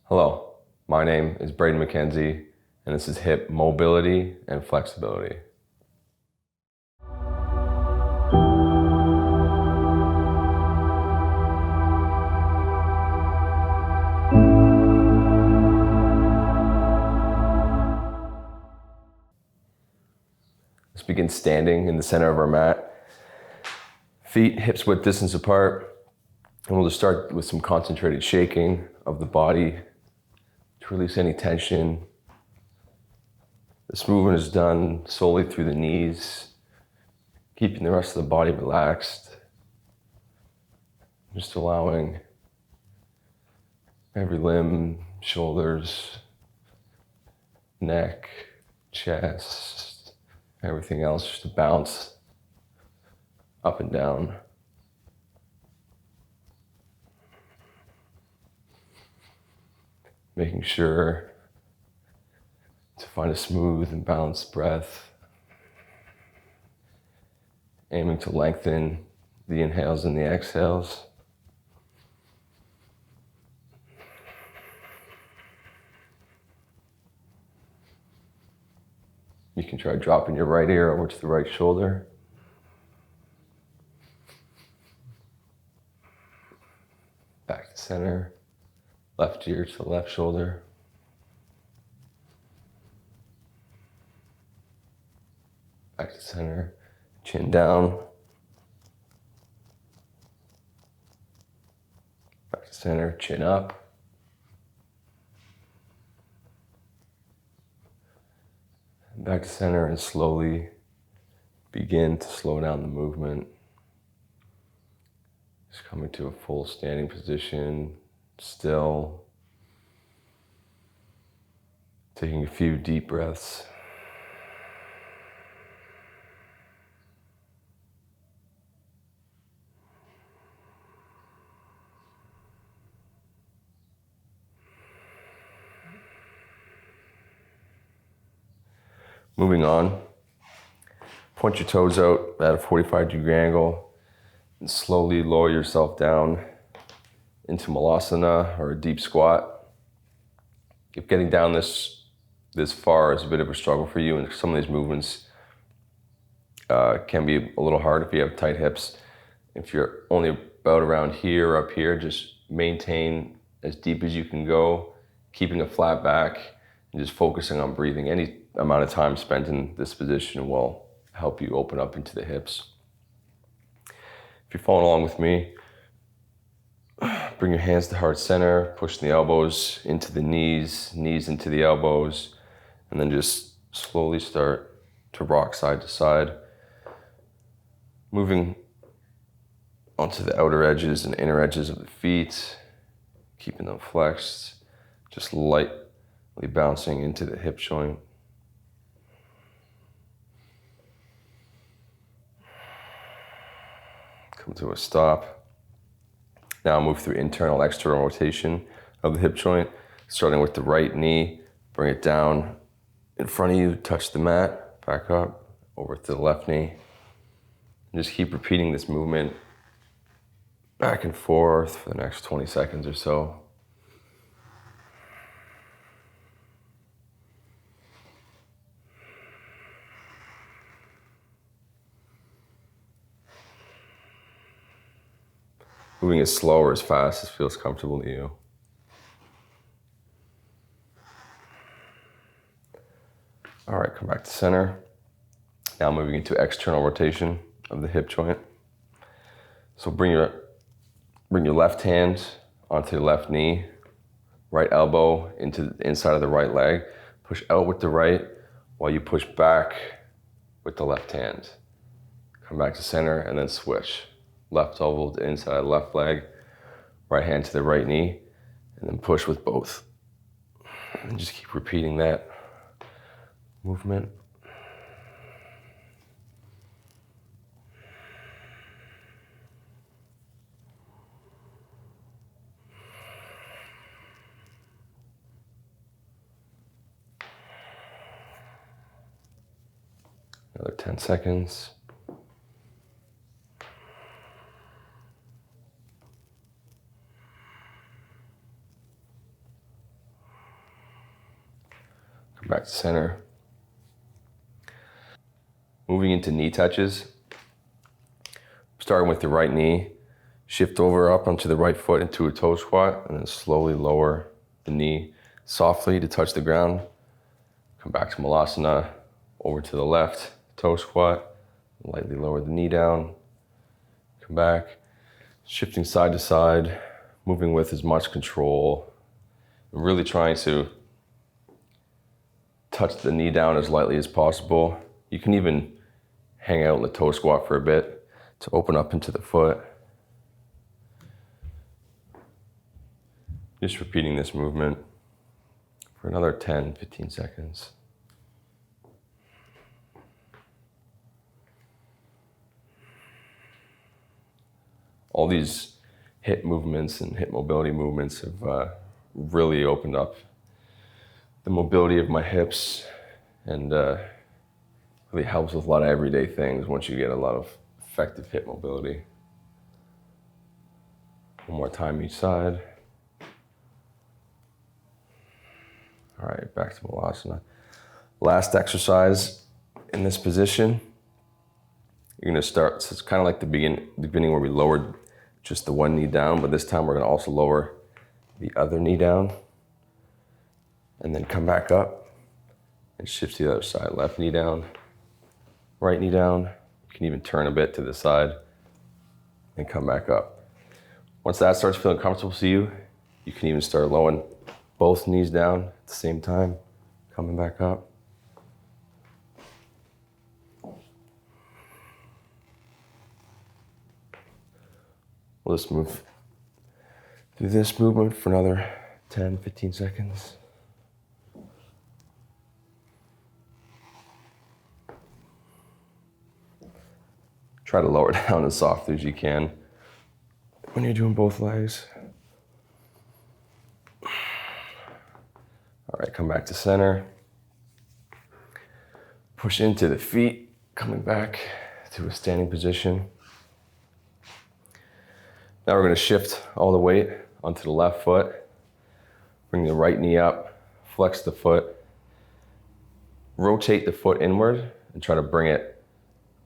Hello, my name is Braden McKenzie, and this is hip mobility and flexibility. Let's begin standing in the center of our mat. Feet hips width distance apart. And we'll just start with some concentrated shaking of the body to release any tension. This movement is done solely through the knees, keeping the rest of the body relaxed. Just allowing every limb, shoulders, neck, chest, everything else just to bounce up and down. Making sure to find a smooth and balanced breath. Aiming to lengthen the inhales and the exhales. You can try dropping your right ear over to the right shoulder. Back to center. Left ear to the left shoulder. Back to center. Chin down. Back to center. Chin up. Back to center, and slowly begin to slow down the movement. Just coming to a full standing position, still. Taking a few deep breaths. Moving on, point your toes out at a 45-degree angle and slowly lower yourself down into malasana or a deep squat. If getting down this far is a bit of a struggle for you, and some of these movements can be a little hard if you have tight hips. If you're only about around here or up here, just maintain as deep as you can go, keeping a flat back and just focusing on breathing. Any amount of time spent in this position will help you open up into the hips. If you're following along with me, bring your hands to heart center, pushing the elbows into the knees, knees into the elbows, and then just slowly start to rock side to side. Moving onto the outer edges and inner edges of the feet, keeping them flexed, just lightly bouncing into the hip joint. Come to a stop. Now move through internal, external rotation of the hip joint, starting with the right knee. Bring it down in front of you, touch the mat, back up, over to the left knee. And just keep repeating this movement back and forth for the next 20 seconds or so. Moving as slow or as fast as feels comfortable to you. All right, come back to center. Now moving into external rotation of the hip joint. So bring your left hand onto your left knee, right elbow into the inside of the right leg. Push out with the right while you push back with the left hand. Come back to center and then switch. Left elbow to inside left leg, right hand to the right knee, and then push with both. And just keep repeating that movement. Another 10 seconds. back to center. Moving into knee touches. Starting with the right knee, shift over up onto the right foot into a toe squat, and then slowly lower the knee softly to touch the ground. Come back to Malasana, over to the left, toe squat, lightly lower the knee down, come back, shifting side to side, moving with as much control, and really trying to touch the knee down as lightly as possible. You can even hang out in the toe squat for a bit to open up into the foot. Just repeating this movement for another 10, 15 seconds. All these hip movements and hip mobility movements have really opened up the mobility of my hips, and really helps with a lot of everyday things once you get a lot of effective hip mobility. One more time each side. All right, back to Malasana. Last exercise in this position. You're gonna start, so it's kind of like the beginning where we lowered just the one knee down, but this time we're gonna also lower the other knee down and then come back up and shift to the other side. Left knee down, right knee down. You can even turn a bit to the side and come back up. Once that starts feeling comfortable to you, you can even start lowering both knees down at the same time, coming back up. We'll just move through this movement for another 10, 15 seconds. Try to lower down as softly as you can when you're doing both legs. All right, come back to center. Push into the feet, coming back to a standing position. Now we're gonna shift all the weight onto the left foot. Bring the right knee up, flex the foot, rotate the foot inward and try to bring it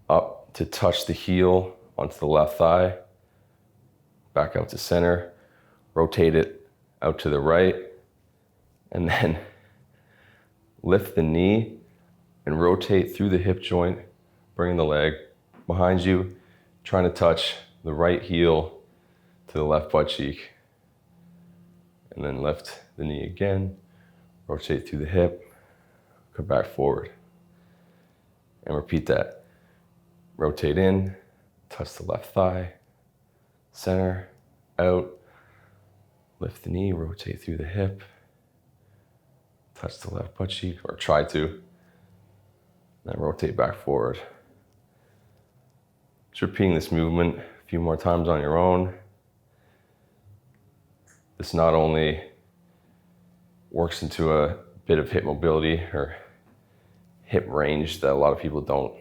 up to touch the heel onto the left thigh. Back out to center, rotate it out to the right, and then lift the knee and rotate through the hip joint, bringing the leg behind you, trying to touch the right heel to the left butt cheek. And then lift the knee again, rotate through the hip, come back forward. And repeat that. Rotate in, touch the left thigh, center, out, lift the knee, rotate through the hip, touch the left butt cheek, or try to, then rotate back forward. Just repeating this movement a few more times on your own. This not only works into a bit of hip mobility or hip range that a lot of people don't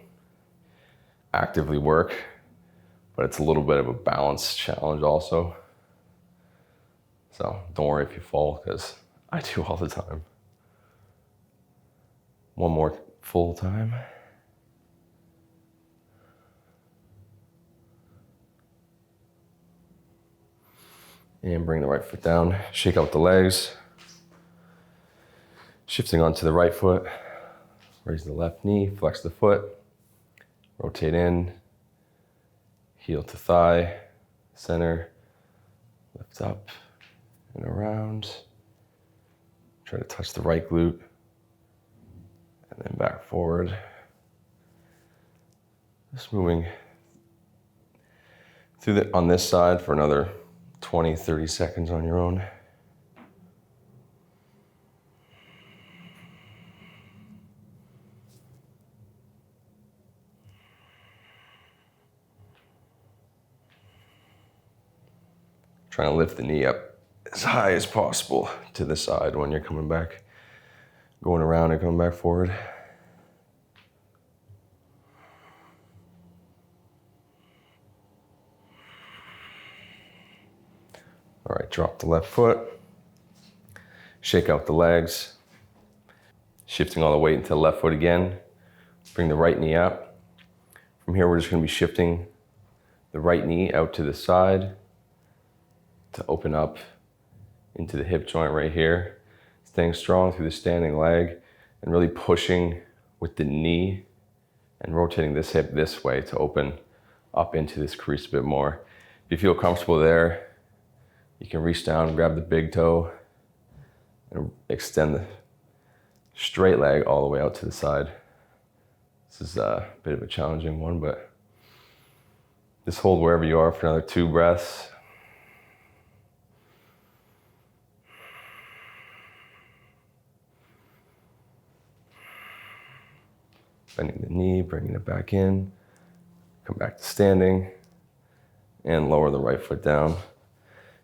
actively work, but it's a little bit of a balance challenge also. So don't worry if you fall, because I do all the time. One more full time. And bring the right foot down, shake out the legs. Shifting onto the right foot, raise the left knee, flex the foot, rotate in, heel to thigh, center, lift up and around. Try to touch the right glute, and then back forward. Just moving through on this side for another 20, 30 seconds on your own. Trying to lift the knee up as high as possible to the side when you're coming back, going around and coming back forward. All right, drop the left foot, shake out the legs, Shifting all the weight into the left foot again. Bring the right knee up. From here, we're just gonna be shifting the right knee out to the side to open up into the hip joint right here. Staying strong through the standing leg and really pushing with the knee and rotating this hip this way to open up into this crease a bit more. If you feel comfortable there, you can reach down and grab the big toe and extend the straight leg all the way out to the side. This is a bit of a challenging one, but just hold wherever you are for another 2 breaths. Bending the knee, bringing it back in, come back to standing, and lower the right foot down.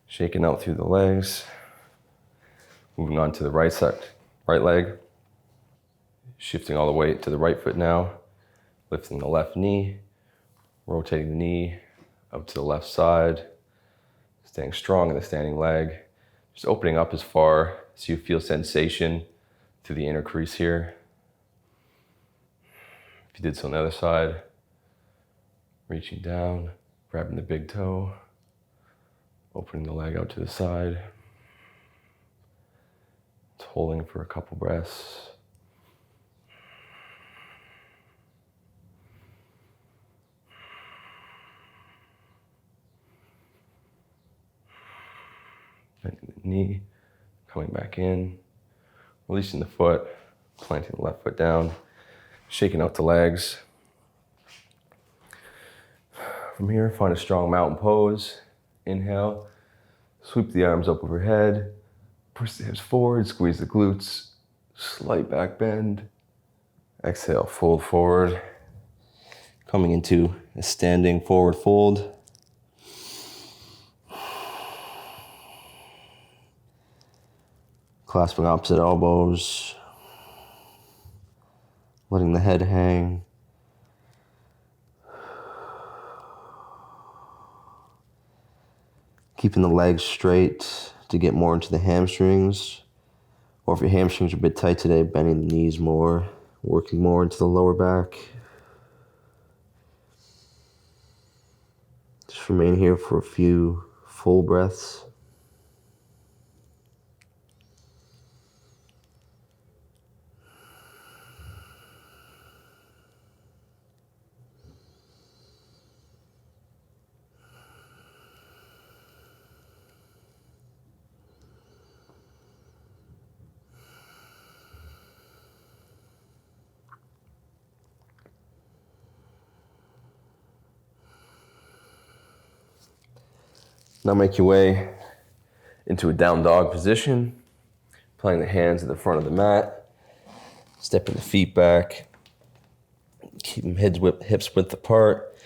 Shaking out through the legs. Moving on to the right side, right leg. Shifting all the weight to the right foot now. Lifting the left knee, rotating the knee up to the left side. Staying strong in the standing leg. Just opening up as far as you feel sensation through the inner crease here. If you did so on the other side, reaching down, grabbing the big toe, opening the leg out to the side, just holding for a couple breaths. Bending the knee, coming back in, releasing the foot, planting the left foot down, shaking out the legs. From here, find a strong mountain pose. Inhale, sweep the arms up overhead, push the hips forward, squeeze the glutes, slight back bend. Exhale, fold forward. Coming into a standing forward fold. Clasping opposite elbows. Letting the head hang. Keeping the legs straight to get more into the hamstrings. Or if your hamstrings are a bit tight today, bending the knees more, working more into the lower back. Just remain here for a few full breaths. Now make your way into a down dog position, applying the hands at the front of the mat, stepping the feet back, keeping hips width apart,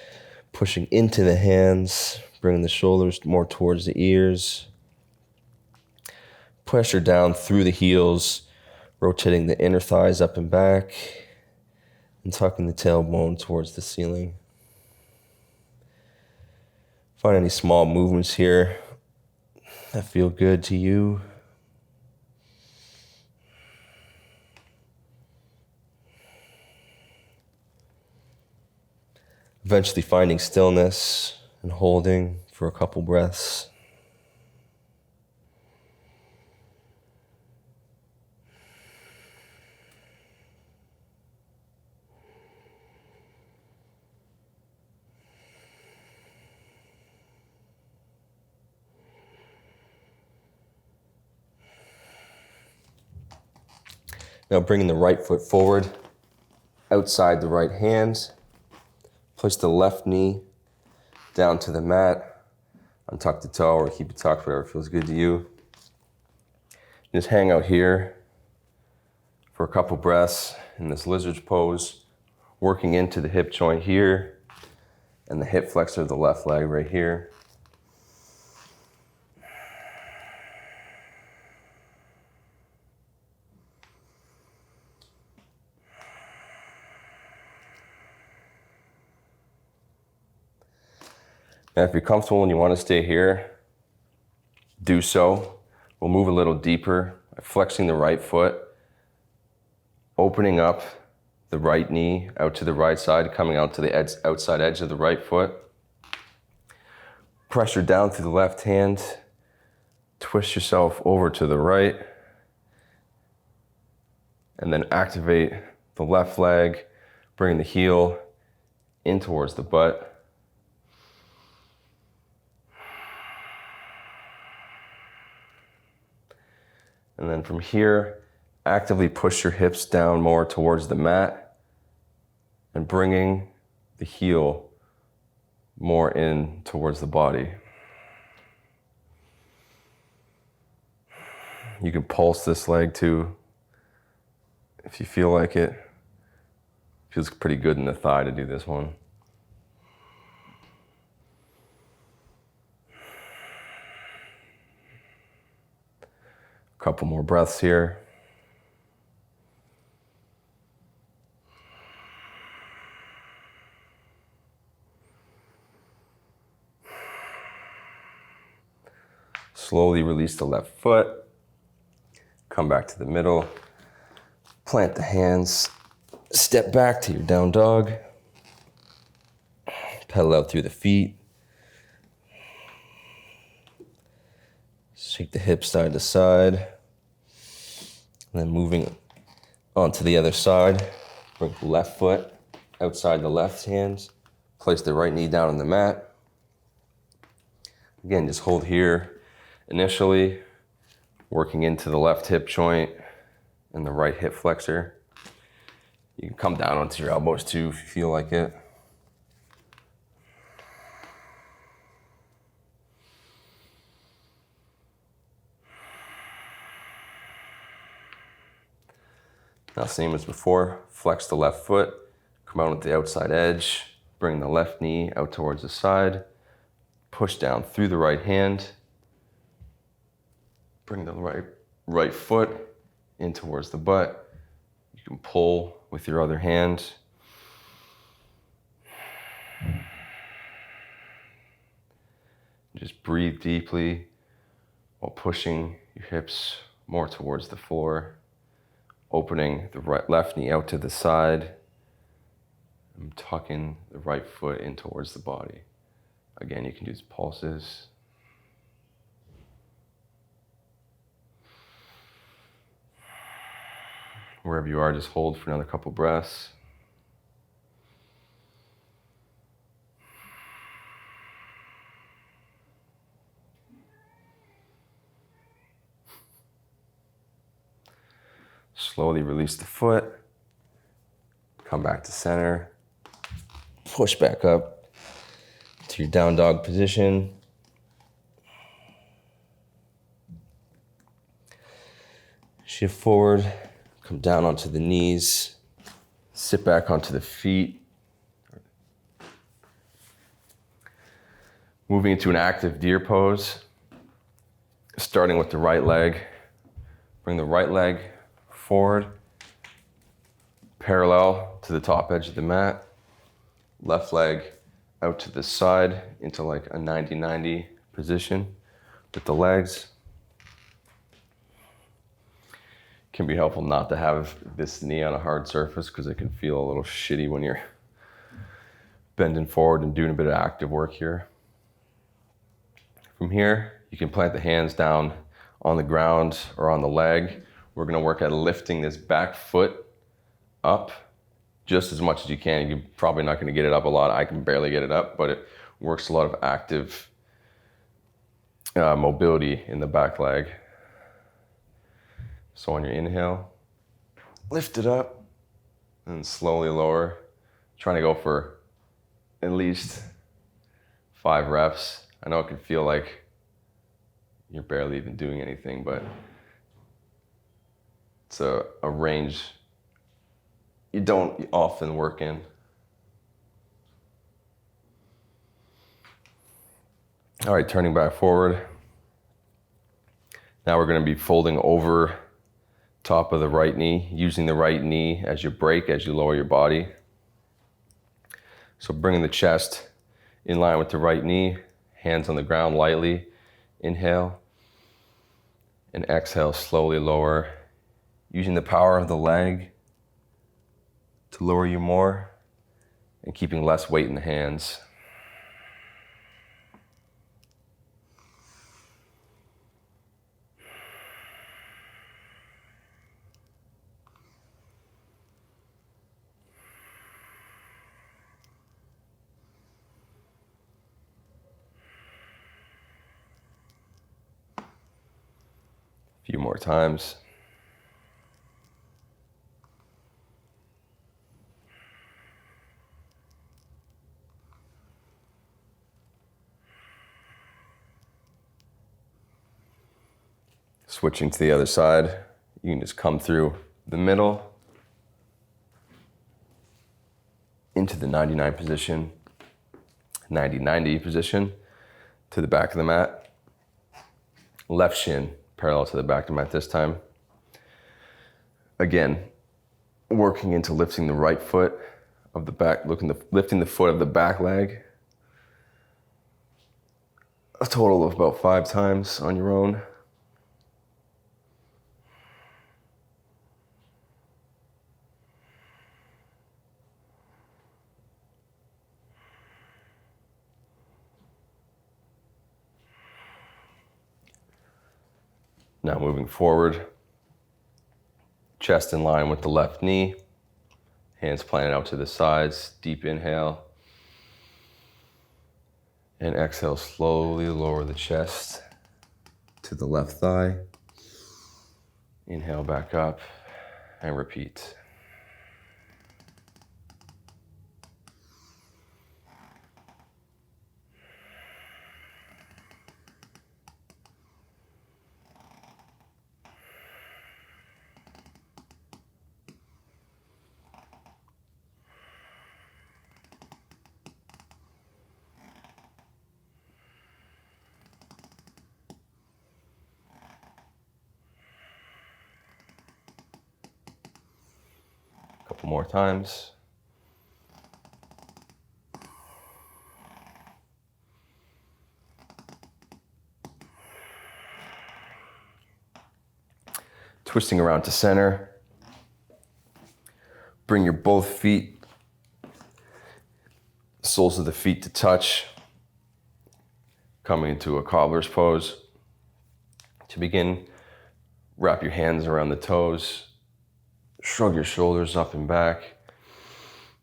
pushing into the hands, bringing the shoulders more towards the ears. Pressure down through the heels, rotating the inner thighs up and back, and tucking the tailbone towards the ceiling. Find any small movements here that feel good to you. Eventually finding stillness and holding for a couple breaths. Now bringing the right foot forward, outside the right hand. Place the left knee down to the mat. Untuck the toe or keep it tucked, whatever feels good to you. Just hang out here for a couple breaths in this lizard's pose, working into the hip joint here and the hip flexor of the left leg right here. Now, if you're comfortable and you want to stay here, do so. We'll move a little deeper by flexing the right foot, opening up the right knee out to the right side, coming out to the outside edge of the right foot. Pressure down through the left hand. Twist yourself over to the right. And then activate the left leg, bring the heel in towards the butt. And then from here, actively push your hips down more towards the mat and bringing the heel more in towards the body. You can pulse this leg too if you feel like it. Feels pretty good in the thigh to do this one. Couple more breaths here. Slowly release the left foot. Come back to the middle. Plant the hands. Step back to your down dog. Pedal out through the feet. Shake the hips side to side. And then moving on to the other side. Bring the left foot outside the left hand. Place the right knee down on the mat. Again, just hold here initially, working into the left hip joint and the right hip flexor. You can come down onto your elbows too if you feel like it. Now, same as before, flex the left foot, come out at the outside edge, bring the left knee out towards the side, push down through the right hand, bring the right foot in towards the butt. You can pull with your other hand. Just breathe deeply while pushing your hips more towards the floor. Opening the left knee out to the side. And tucking the right foot in towards the body. Again, you can use pulses. Wherever you are, just hold for another couple breaths. Slowly release the foot. Come back to center. Push back up to your down dog position. Shift forward. Come down onto the knees. Sit back onto the feet. Moving into an active deer pose. Starting with the right leg. Bring the right leg forward, parallel to the top edge of the mat. Left leg out to the side into like a 90-90 position with the legs. Can be helpful not to have this knee on a hard surface because it can feel a little shitty when you're bending forward and doing a bit of active work here. From here, you can plant the hands down on the ground or on the leg. We're gonna work at lifting this back foot up just as much as you can. You're probably not gonna get it up a lot. I can barely get it up, but it works a lot of active mobility in the back leg. So on your inhale, lift it up and slowly lower. Trying to go for at least 5 reps. I know it can feel like you're barely even doing anything, but it's a range you don't often work in. All right, turning back forward. Now we're going to be folding over top of the right knee, using the right knee as your brake as you lower your body. So bringing the chest in line with the right knee, hands on the ground lightly. Inhale and exhale, slowly lower. Using the power of the leg to lower you more and keeping less weight in the hands. A few more times. Switching to the other side, you can just come through the middle into the 99 position, 90-90 position to the back of the mat. Left shin parallel to the back of the mat this time. Again, working into lifting the right foot of the back, lifting the foot of the back leg. A total of about 5 times on your own. Now moving forward, chest in line with the left knee, hands planted out to the sides, deep inhale. And exhale, slowly lower the chest to the left thigh. Inhale back up and repeat. Couple more times. Twisting around to center. Bring your both feet, soles of the feet to touch. Coming into a cobbler's pose. To begin, wrap your hands around the toes. Shrug your shoulders up and back.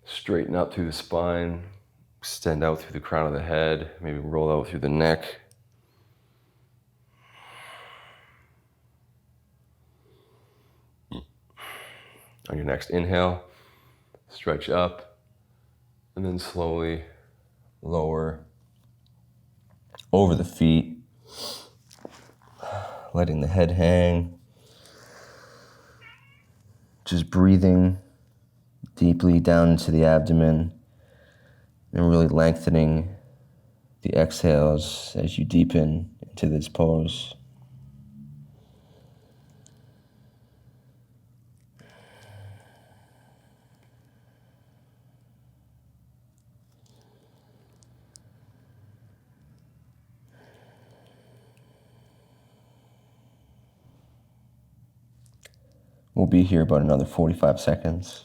Straighten up through the spine. Extend out through the crown of the head. Maybe roll out through the neck. On your next inhale, stretch up and then slowly lower over the feet, letting the head hang. Just breathing deeply down into the abdomen and really lengthening the exhales as you deepen into this pose. We'll be here about another 45 seconds.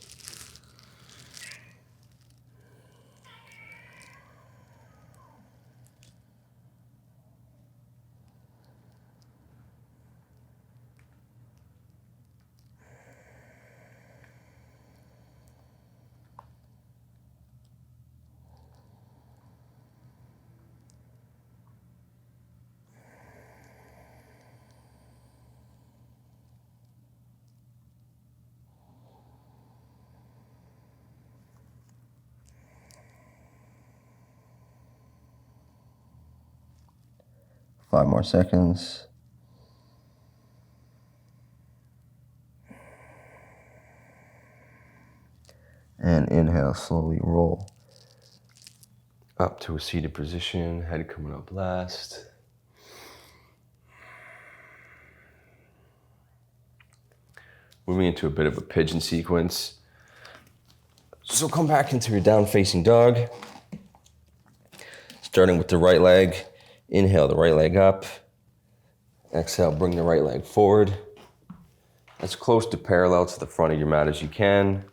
Five more seconds. And inhale, slowly roll up to a seated position, head coming up last. Moving into a bit of a pigeon sequence. So come back into your down facing dog. Starting with the right leg. Inhale the right leg up. Exhale, bring the right leg forward. As close to parallel to the front of your mat as you can.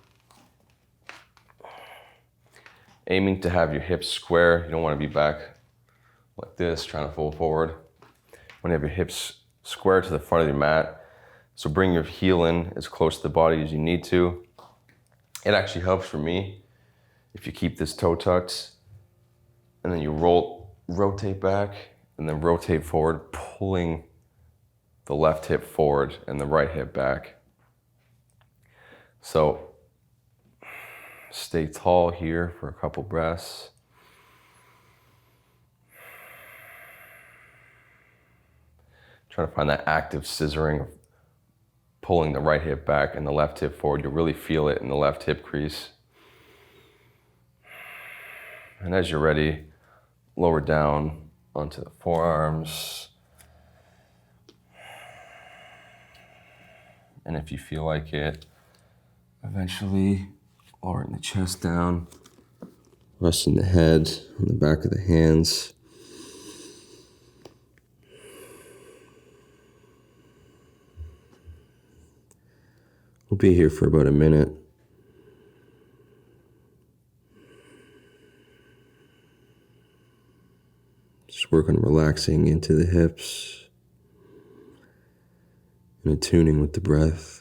aiming to have your hips square. You don't want to be back like this, trying to fold forward. You want to have your hips square to the front of your mat. So bring your heel in as close to the body as you need to. It actually helps for me if you keep this toe tucked and then you rotate back and then rotate forward, pulling the left hip forward and the right hip back. So stay tall here for a couple breaths. Try to find that active scissoring of pulling the right hip back and the left hip forward. You'll really feel it in the left hip crease. And as you're ready, lower down onto the forearms. And if you feel like it, eventually lowering the chest down, resting the head on the back of the hands. We'll be here for about a minute. Just work on relaxing into the hips and attuning with the breath.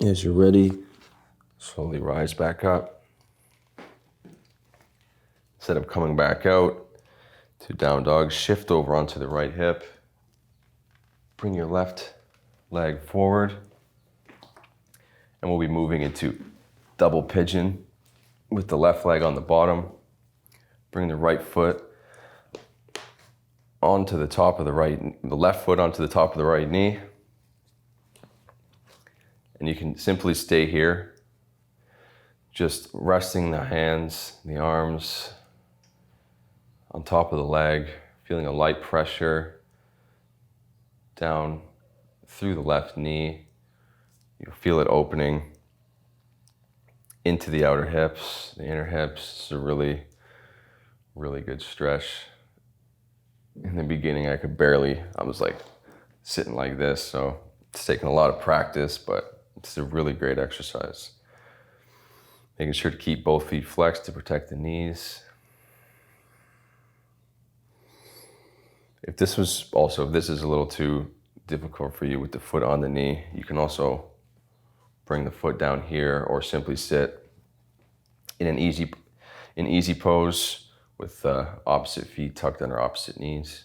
As you're ready, slowly rise back up. Instead of coming back out to down dog, shift over onto the right hip. Bring your left leg forward. And we'll be moving into double pigeon with the left leg on the bottom. Bring the right foot onto the top of the left foot onto the top of the right knee. And you can simply stay here, just resting the hands, the arms on top of the leg, feeling a light pressure down through the left knee. You'll feel it opening into the outer hips, the inner hips. It's a really, really good stretch. In the beginning, I was like sitting like this, so it's taken a lot of practice, but it's a really great exercise. Making sure to keep both feet flexed to protect the knees. If this is a little too difficult for you with the foot on the knee, you can also bring the foot down here or simply sit in an easy pose with opposite feet tucked under opposite knees.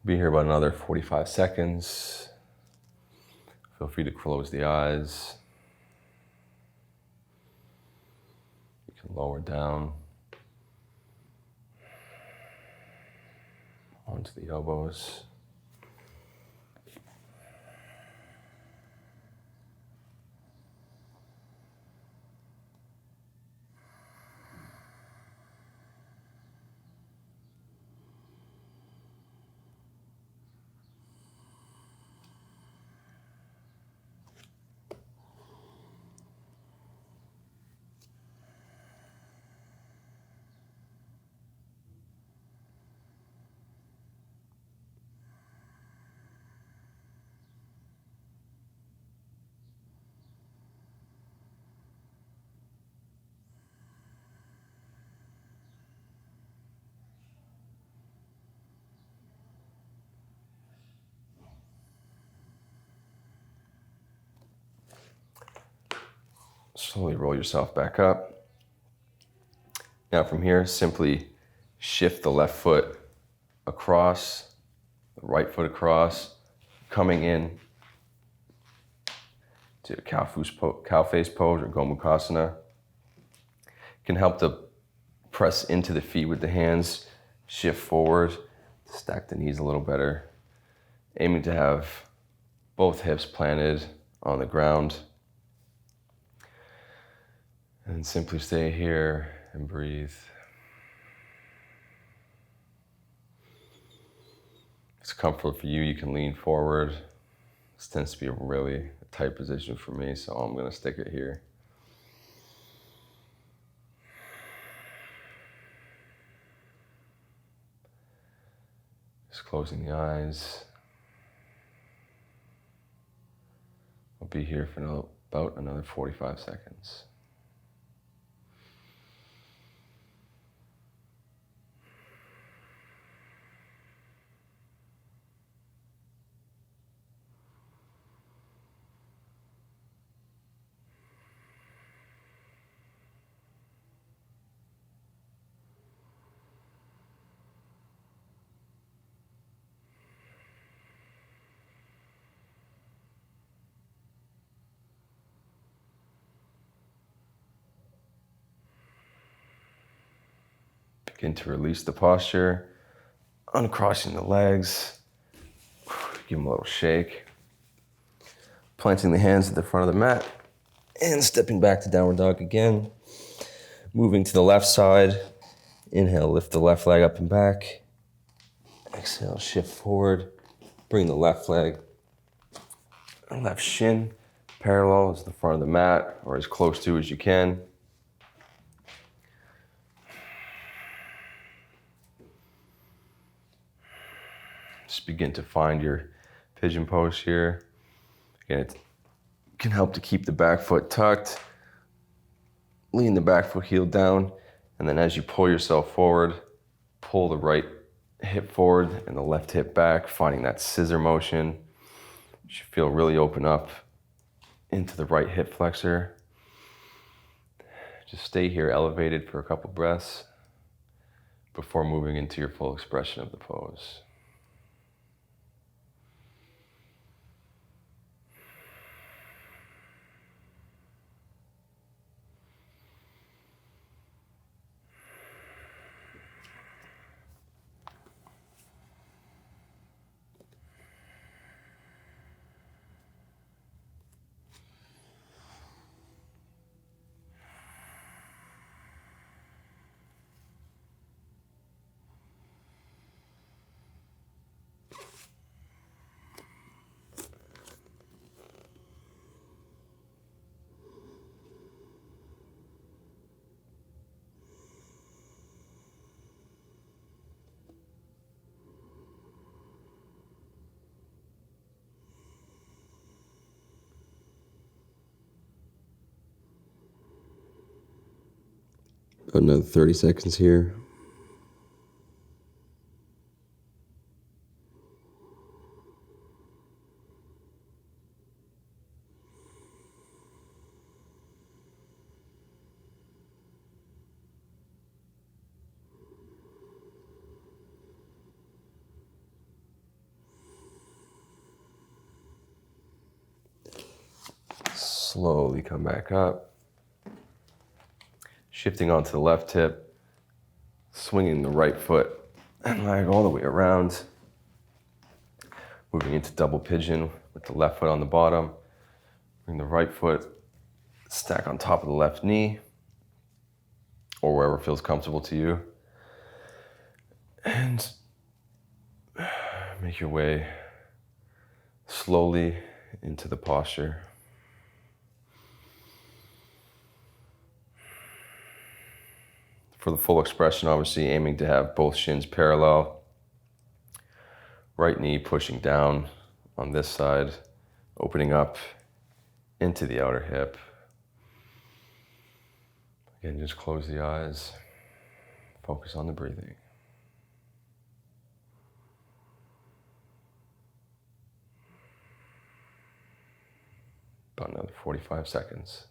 Be here about another 45 seconds. Feel free to close the eyes. You can lower down onto the elbows. Slowly roll yourself back up. Now from here, simply shift the left foot across, the right foot across, coming in to cow face pose or Gomukhasana. Can help to press into the feet with the hands, shift forward, stack the knees a little better. Aiming to have both hips planted on the ground. And simply stay here and breathe. If it's comfortable for you, you can lean forward. This tends to be a really tight position for me, so I'm going to stick it here. Just closing the eyes. I'll be here for about another 45 seconds. Begin to release the posture, uncrossing the legs, give them a little shake, planting the hands at the front of the mat, and stepping back to downward dog again. Moving to the left side, inhale, lift the left leg up and back. Exhale, shift forward, bring the left leg, left shin parallel as the front of the mat, or as close to as you can. Just begin to find your pigeon pose here. Again, it can help to keep the back foot tucked. Lean the back foot heel down, and then as you pull yourself forward, pull the right hip forward and the left hip back, finding that scissor motion. You should feel really open up into the right hip flexor. Just stay here elevated for a couple breaths before moving into your full expression of the pose. Another 30 seconds here. Slowly come back up. Shifting onto the left hip, swinging the right foot and leg all the way around. Moving into double pigeon with the left foot on the bottom. Bring the right foot, stack on top of the left knee, or wherever feels comfortable to you. And make your way slowly into the posture. For the full expression, obviously aiming to have both shins parallel. Right knee pushing down on this side, opening up into the outer hip. Again, just close the eyes. Focus on the breathing. About another 45 seconds.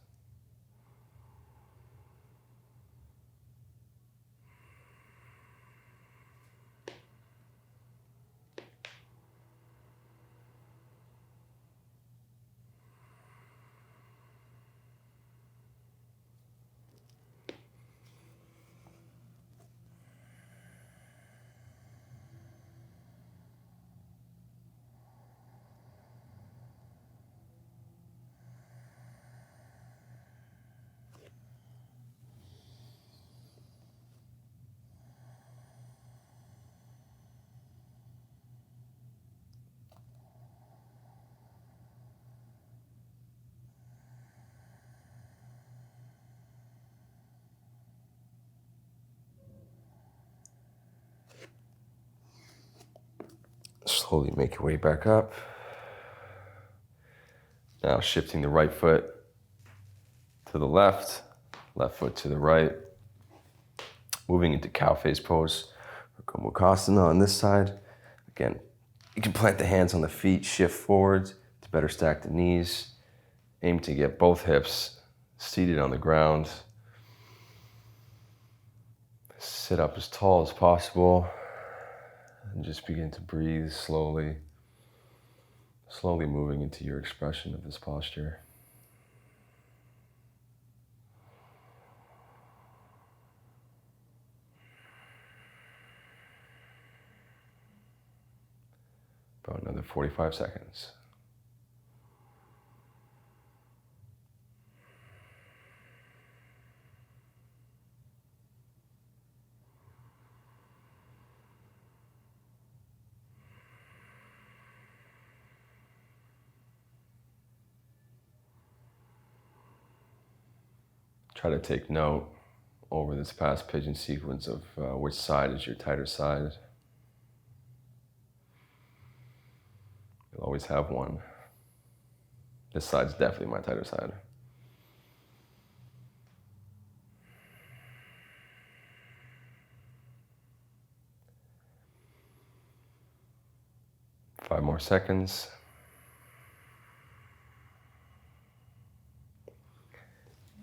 Slowly make your way back up. Now shifting the right foot to the left foot to the right. Moving into cow face pose, or Gomukhasana on this side. Again, you can plant the hands on the feet, shift forwards to better stack the knees. Aim to get both hips seated on the ground. Sit up as tall as possible and just begin to breathe slowly, slowly moving into your expression of this posture. About another 45 seconds. Try to take note over this past pigeon sequence of which side is your tighter side. You'll always have one. This side's definitely my tighter side. Five more seconds.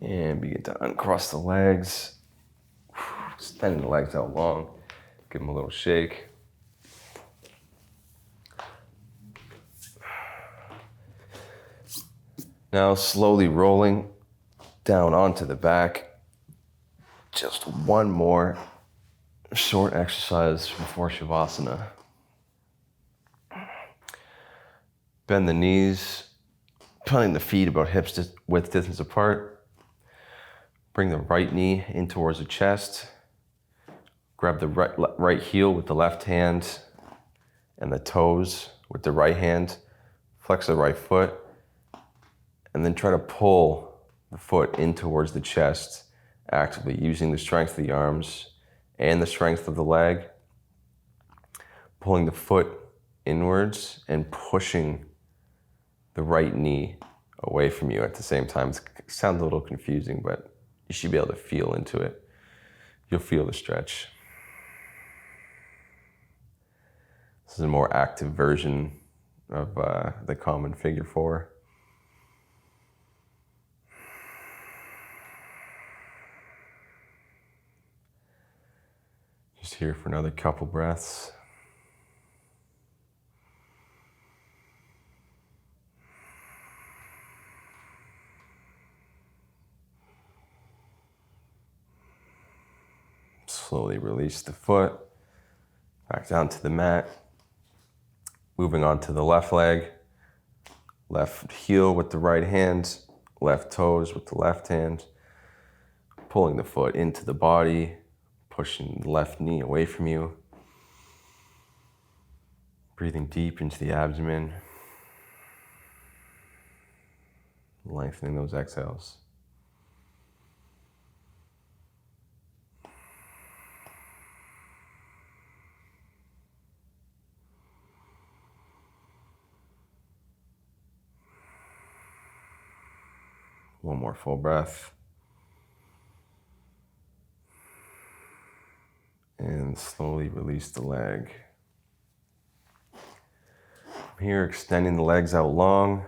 And begin to uncross the legs. Extending the legs out long. Give them a little shake. Now slowly rolling down onto the back. Just one more short exercise before Shavasana. Bend the knees, planting the feet about hips width distance apart. Bring the right knee in towards the chest. Grab the right heel with the left hand and the toes with the right hand. Flex the right foot. And then try to pull the foot in towards the chest, actively using the strength of the arms and the strength of the leg. Pulling the foot inwards and pushing the right knee away from you at the same time. It sounds a little confusing, but you should be able to feel into it. You'll feel the stretch. This is a more active version of the common figure four. Just here for another couple breaths. Slowly release the foot, back down to the mat. Moving on to the left leg, left heel with the right hand, left toes with the left hand. Pulling the foot into the body, pushing the left knee away from you. Breathing deep into the abdomen. Lengthening those exhales. One more full breath. And slowly release the leg. From here, extending the legs out long.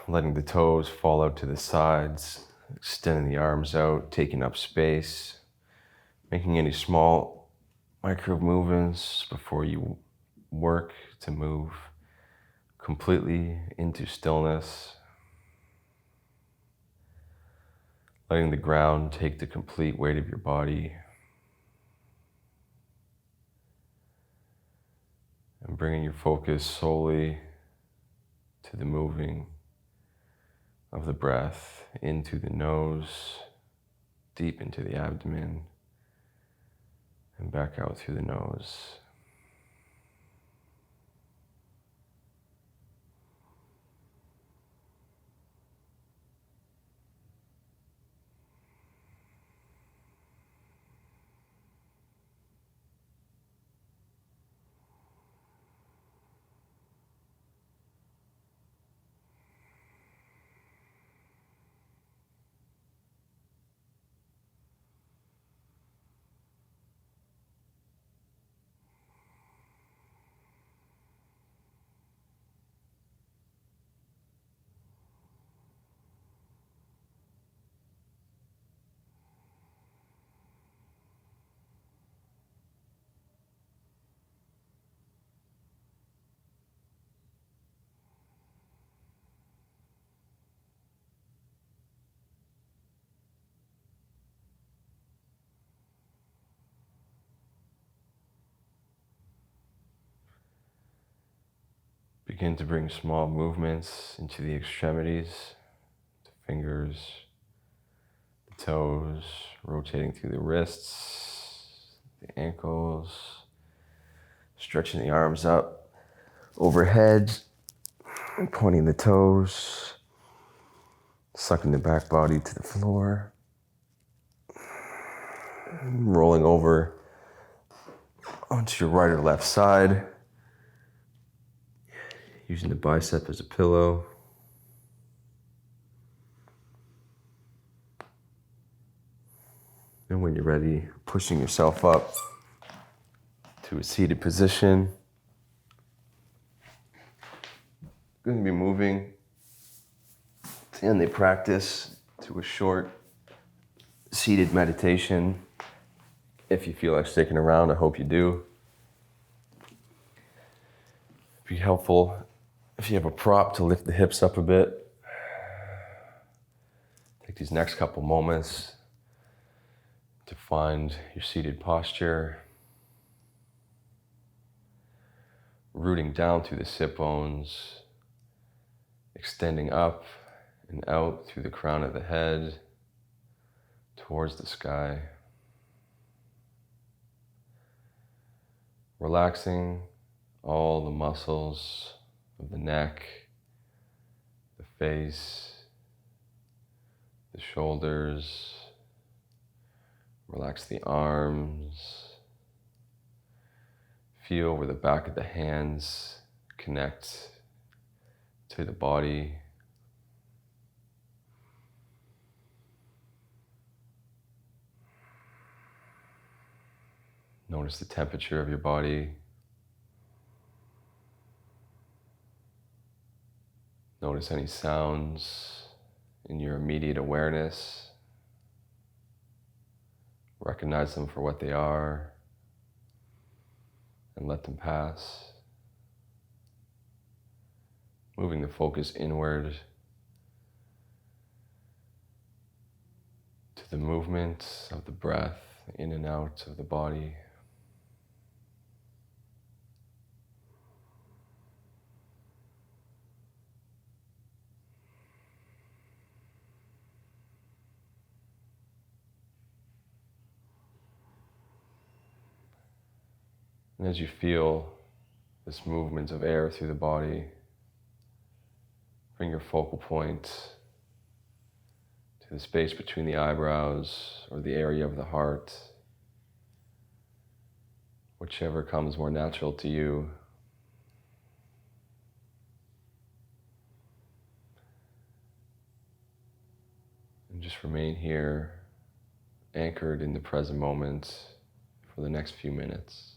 Letting the toes fall out to the sides. Extending the arms out, taking up space. Making any small micro movements before you work to move completely into stillness. Letting the ground take the complete weight of your body. And bringing your focus solely to the moving of the breath into the nose, deep into the abdomen, and back out through the nose. Begin to bring small movements into the extremities, the fingers, the toes, rotating through the wrists, the ankles, stretching the arms up overhead, pointing the toes, sucking the back body to the floor, rolling over onto your right or left side, using the bicep as a pillow. And when you're ready, pushing yourself up to a seated position. Going to be moving to end the practice to a short seated meditation. If you feel like sticking around, I hope you do. It'd be helpful if you have a prop to lift the hips up a bit. Take these next couple moments to find your seated posture, rooting down through the sit bones, extending up and out through the crown of the head towards the sky. Relaxing all the muscles of the neck, the face, the shoulders. Relax the arms. Feel where the back of the hands connect to the body. Notice the temperature of your body. Notice any sounds in your immediate awareness. Recognize them for what they are and let them pass. Moving the focus inward to the movement of the breath in and out of the body. And as you feel this movement of air through the body, bring your focal point to the space between the eyebrows or the area of the heart, whichever comes more natural to you. And just remain here, anchored in the present moment for the next few minutes.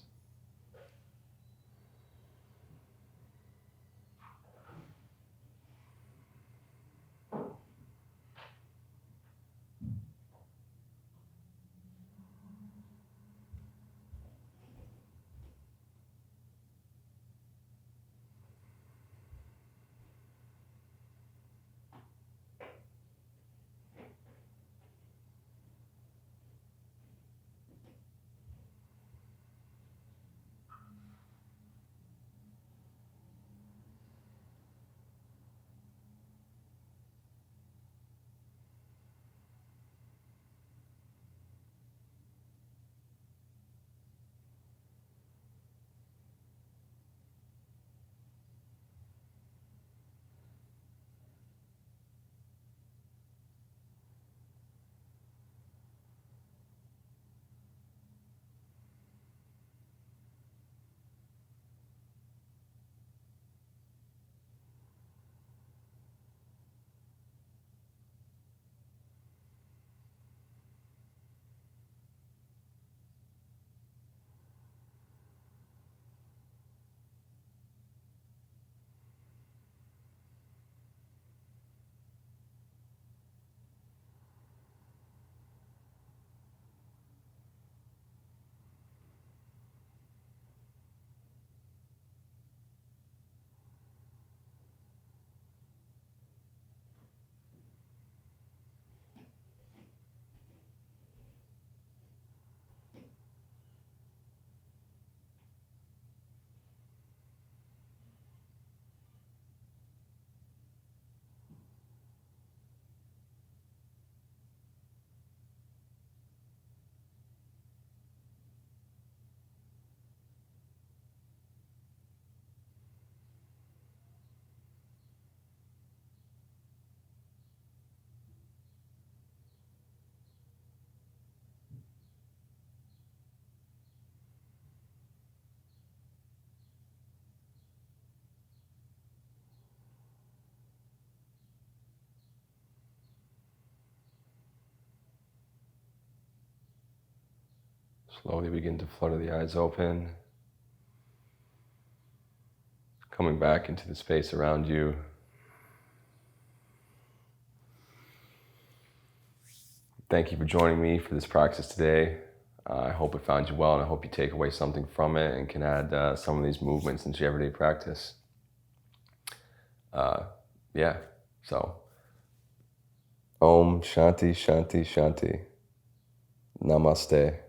Slowly begin to flutter the eyes open. Coming back into the space around you. Thank you for joining me for this practice today. I hope it found you well, and I hope you take away something from it and can add some of these movements into your everyday practice. So Om Shanti Shanti Shanti. Namaste.